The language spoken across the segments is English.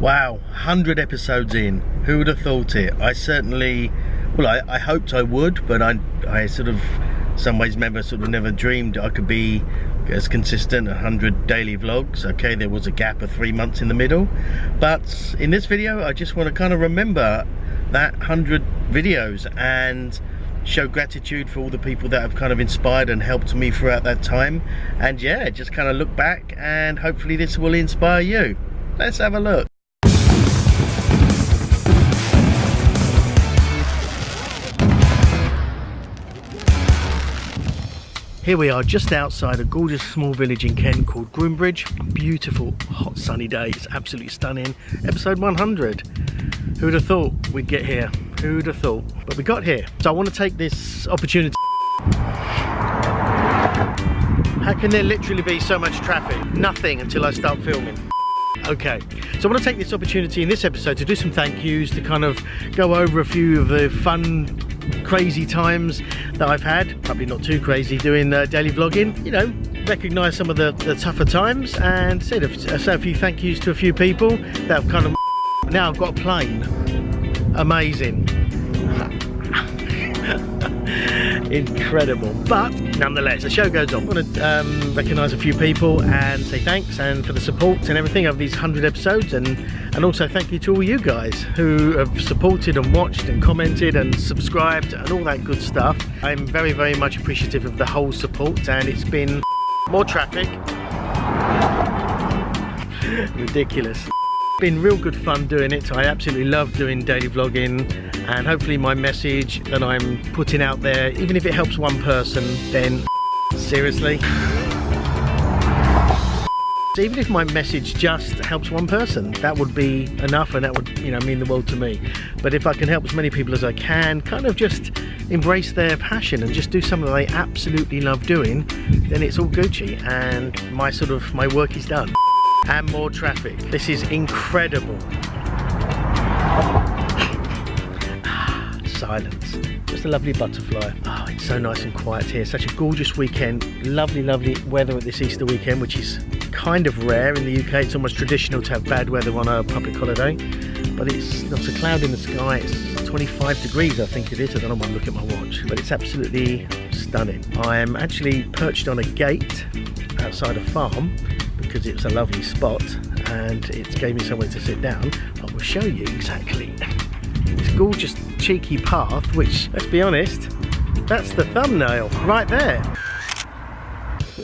Wow, 100 episodes in. Who would have thought it? I certainly, well, I hoped I would, but I sort of, some ways never dreamed I could be as consistent. 100 daily vlogs. Okay, there was a gap of 3 months in the middle, but in this video I just want to kind of remember that 100 videos and show gratitude for all the people that have kind of inspired and helped me throughout that time, and yeah, just kind of look back, and hopefully this will inspire you. Let's have a look. Here we are just outside a gorgeous small village in Kent called Groombridge. Beautiful hot sunny day, it's absolutely stunning. Episode 100. Who would have thought we'd get here? Who would have thought? But we got here. So I want to take this opportunity. How can there literally be so much traffic? Nothing until I start filming. Okay, so I want to take this opportunity in this episode to do some thank yous, to kind of go over a few of the fun, crazy times that I've had. Probably not too crazy doing daily vlogging, you know, recognise some of the tougher times, and say a few thank yous to a few people that have kind of. Now I've got a plane. Amazing. Incredible, but nonetheless the show goes on. I want to recognise a few people and say thanks and for the support and everything of these 100 episodes, and also thank you to all you guys who have supported and watched and commented and subscribed and all that good stuff. I'm very, very much appreciative of the whole support, and it's been more traffic. Ridiculous. Been real good fun doing it. I absolutely love doing daily vlogging, and hopefully my message that I'm putting out there, even if it helps one person, then seriously, even if my message just helps one person, that would be enough, and that would, you know, mean the world to me. But if I can help as many people as I can, kind of just embrace their passion and just do something that they absolutely love doing, then it's all Gucci, and my work is done. And more traffic. This is incredible. Silence. Just a lovely butterfly. Oh, it's so nice and quiet here. Such a gorgeous weekend. Lovely, lovely weather at this Easter weekend, which is kind of rare in the UK. It's almost traditional to have bad weather on a public holiday. But it's not a cloud in the sky. It's 25 degrees, I think it is. I don't know why I'm looking at my watch. But it's absolutely stunning. I am actually perched on a gate outside a farm, because it's a lovely spot and it gave me somewhere to sit down. I will show you exactly this gorgeous cheeky path, which, let's be honest, that's the thumbnail right there.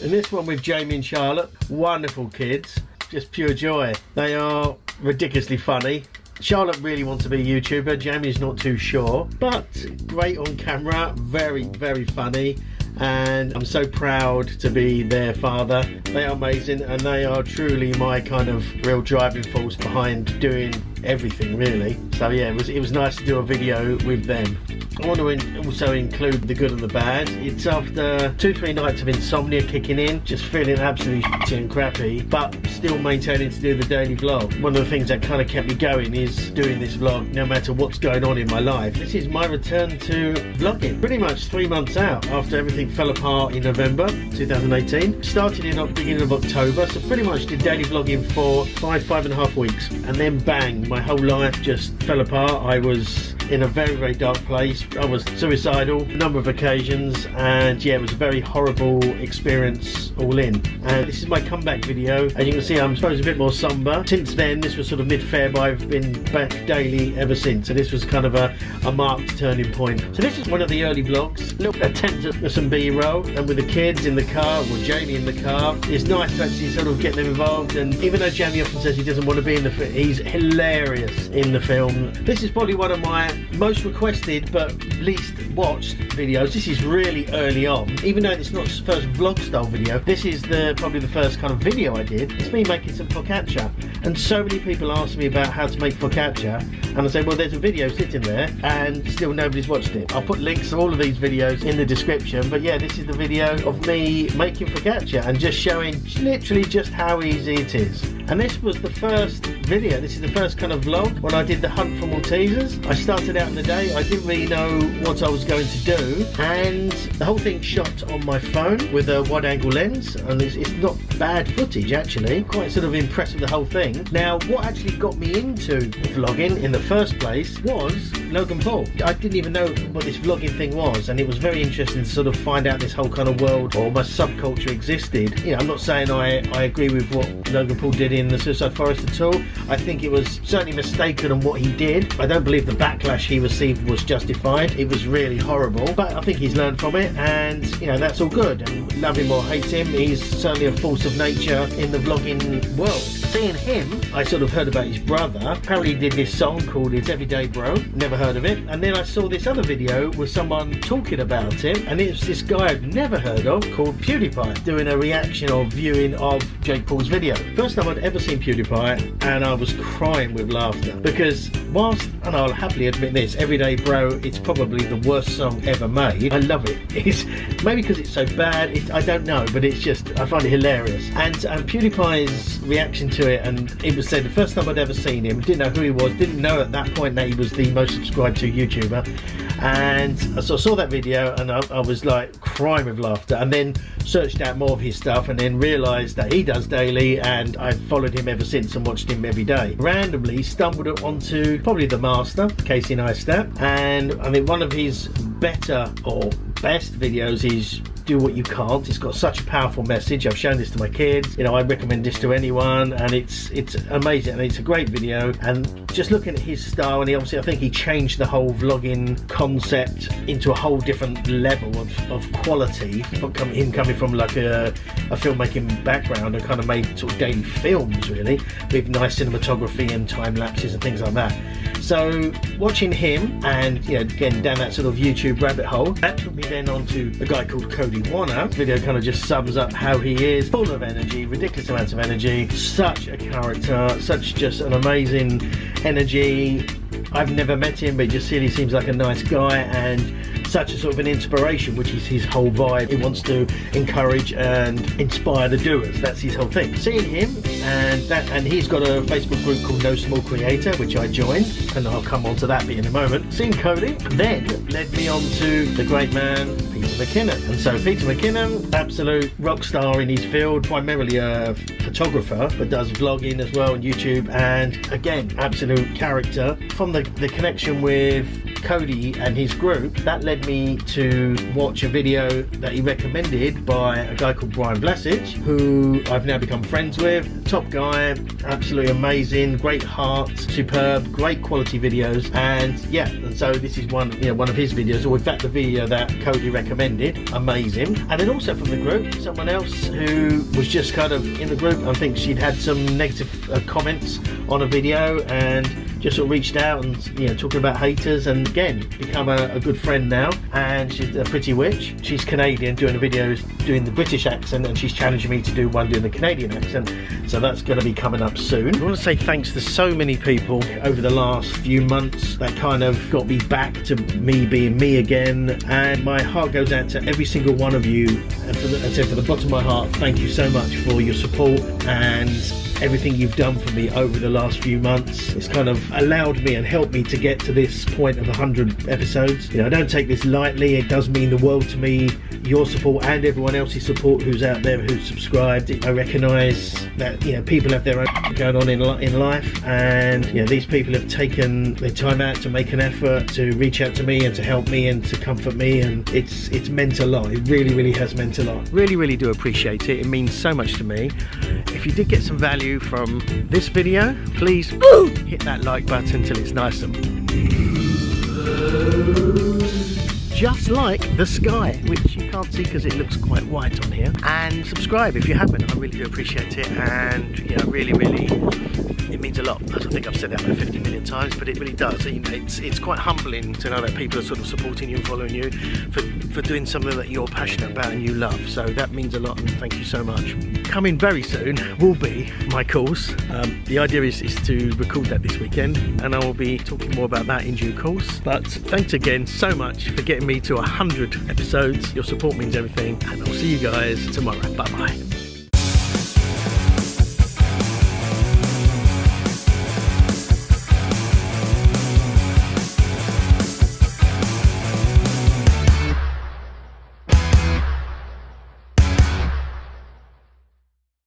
And this one with Jamie and Charlotte, wonderful kids, just pure joy. They are ridiculously funny. Charlotte really wants to be a YouTuber, Jamie's not too sure, but great on camera, very, very funny. And I'm so proud to be their father. They are amazing, and they are truly my kind of real driving force behind doing everything, really. So yeah, it was nice to do a video with them. I want to also include the good and the bad. It's after 2-3 nights of insomnia kicking in, just feeling absolutely shitty and crappy, but still maintaining to do the daily vlog. One of the things that kind of kept me going is doing this vlog no matter what's going on in my life. This is my return to vlogging, pretty much 3 months out after everything fell apart in November 2018. Started in the beginning of October, so pretty much did daily vlogging for 5.5 weeks, and then bang, my whole life just fell apart. I was in a very, very dark place. I was suicidal a number of occasions, and yeah, it was a very horrible experience all in. And this is my comeback video, and you can see I'm supposed a bit more somber. Since then, this was sort of mid-Feb, I've been back daily ever since, so this was kind of a marked turning point. So this is one of the early vlogs, a little attempt at some B-roll, and with the kids in the car, or Jamie in the car. It's nice to actually sort of get them involved, and even though Jamie often says he doesn't want to be in the film, he's hilarious in the film. This is probably one of my most requested but least watched videos. This is really early on, even though it's not the first vlog style video. This is probably the first kind of video I did. It's me making some focaccia, and so many people ask me about how to make focaccia, and I say, well, there's a video sitting there and still nobody's watched it. I'll put links to all of these videos in the description, but yeah, this is the video of me making focaccia and just showing literally just how easy it is. And this was the first video, this is the first kind of vlog when I did the hunt for Maltesers. I started out in the day, I didn't really know what I was going to do, and the whole thing shot on my phone with a wide angle lens, and it's not bad footage actually. Quite sort of impressed with the whole thing. Now what actually got me into vlogging in the first place was Logan Paul. I didn't even know what this vlogging thing was, and it was very interesting to sort of find out this whole kind of world or my subculture existed. You know, I'm not saying I agree with what Logan Paul did in the Suicide Forest at all. I think it was certainly mistaken on what he did. I don't believe the backlash he received was justified. It was really horrible, but I think he's learned from it, and you know, that's all good. And love him or hate him, he's certainly a force of nature in the vlogging world. Seeing him, I sort of heard about his brother. Apparently he did this song called It's Everyday Bro. Never heard of it. And then I saw this other video with someone talking about him, and it's this guy I'd never heard of called PewDiePie doing a reaction or viewing of Jake Paul's video. First time I'd ever seen PewDiePie, and I was crying with laughter because whilst, and I'll happily admit this, Everyday Bro, it's probably the worst song ever made. I love it. It's maybe because it's so bad, I don't know, but it's just, I find it hilarious. And PewDiePie's reaction to it, and it was said the first time I'd ever seen him, didn't know who he was, didn't know at that point that he was the most subscribed to YouTuber. And so I saw that video and I was like crying with laughter, and then searched out more of his stuff and then realised that he does daily, and I've followed him ever since and watched him every day. Randomly stumbled onto probably the master, Casey Neistat, and I mean one of his better or best videos is Do What You Can't. It's got such a powerful message. I've shown this to my kids, you know, I recommend this to anyone, and it's amazing, and it's a great video. And just looking at his style, and I think he changed the whole vlogging concept into a whole different level of quality. Him coming from like a filmmaking background, and kind of made sort of daily films really with nice cinematography and time lapses and things like that. So watching him, and you know, again down that sort of YouTube rabbit hole, that took me then onto a guy called Cody Warner. The video kind of just sums up how he is, full of energy, ridiculous amounts of energy, such a character, such just an amazing energy. I've never met him, but he just really seems like a nice guy, and such a sort of an inspiration, which is his whole vibe. He wants to encourage and inspire the doers. That's his whole thing. Seeing him, and he's got a Facebook group called No Small Creator, which I joined, and I'll come on to that bit in a moment. Seeing Cody then led me on to the great man Peter McKinnon. And so Peter McKinnon, absolute rock star in his field, primarily a photographer, but does vlogging as well on YouTube, and again, absolute character. From the connection with Cody and his group, that led me to watch a video that he recommended by a guy called Brian Blasic, who I've now become friends with. Top guy, absolutely amazing, great heart, superb, great quality videos. And yeah, and so this is one of his videos, or in fact the video that Cody recommended. Amazing. And then also from the group, someone else who was just kind of in the group, I think she'd had some negative comments on a video, and just sort of reached out and, you know, talking about haters, and again become a good friend now. And she's a pretty witch. She's Canadian, doing a video doing the British accent, and she's challenging me to do one doing the Canadian accent, so that's going to be coming up soon. I want to say thanks to so many people over the last few months that kind of got me back to me being me again, and my heart goes out to every single one of you, and for the bottom of my heart, thank you so much for your support and everything you've done for me over the last few months. It's kind of allowed me and helped me to get to this point of 100 episodes. You know, I don't take this lightly. It does mean the world to me, your support and everyone else's support who's out there, who's subscribed. I recognise that, you know, people have their own going on in life, and you know, these people have taken their time out to make an effort to reach out to me and to help me and to comfort me, and it's meant a lot. It really has meant a lot. Really do appreciate it. It means so much to me. If you did get some value from this video, please hit that like button till it's nice and just like the sky, which you can't see because it looks quite white on here. And subscribe if you haven't. I really do appreciate it, and you know, really it means a lot. I think I've said that about 50 million times, but it really does. You know, it's quite humbling to know that people are sort of supporting you and following you for doing something that you're passionate about and you love. So that means a lot, and thank you so much. Coming very soon will be my course. The idea is to record that this weekend, and I will be talking more about that in due course. But thanks again so much for getting me to 100 episodes. Your support means everything, and I'll see you guys tomorrow. Bye bye.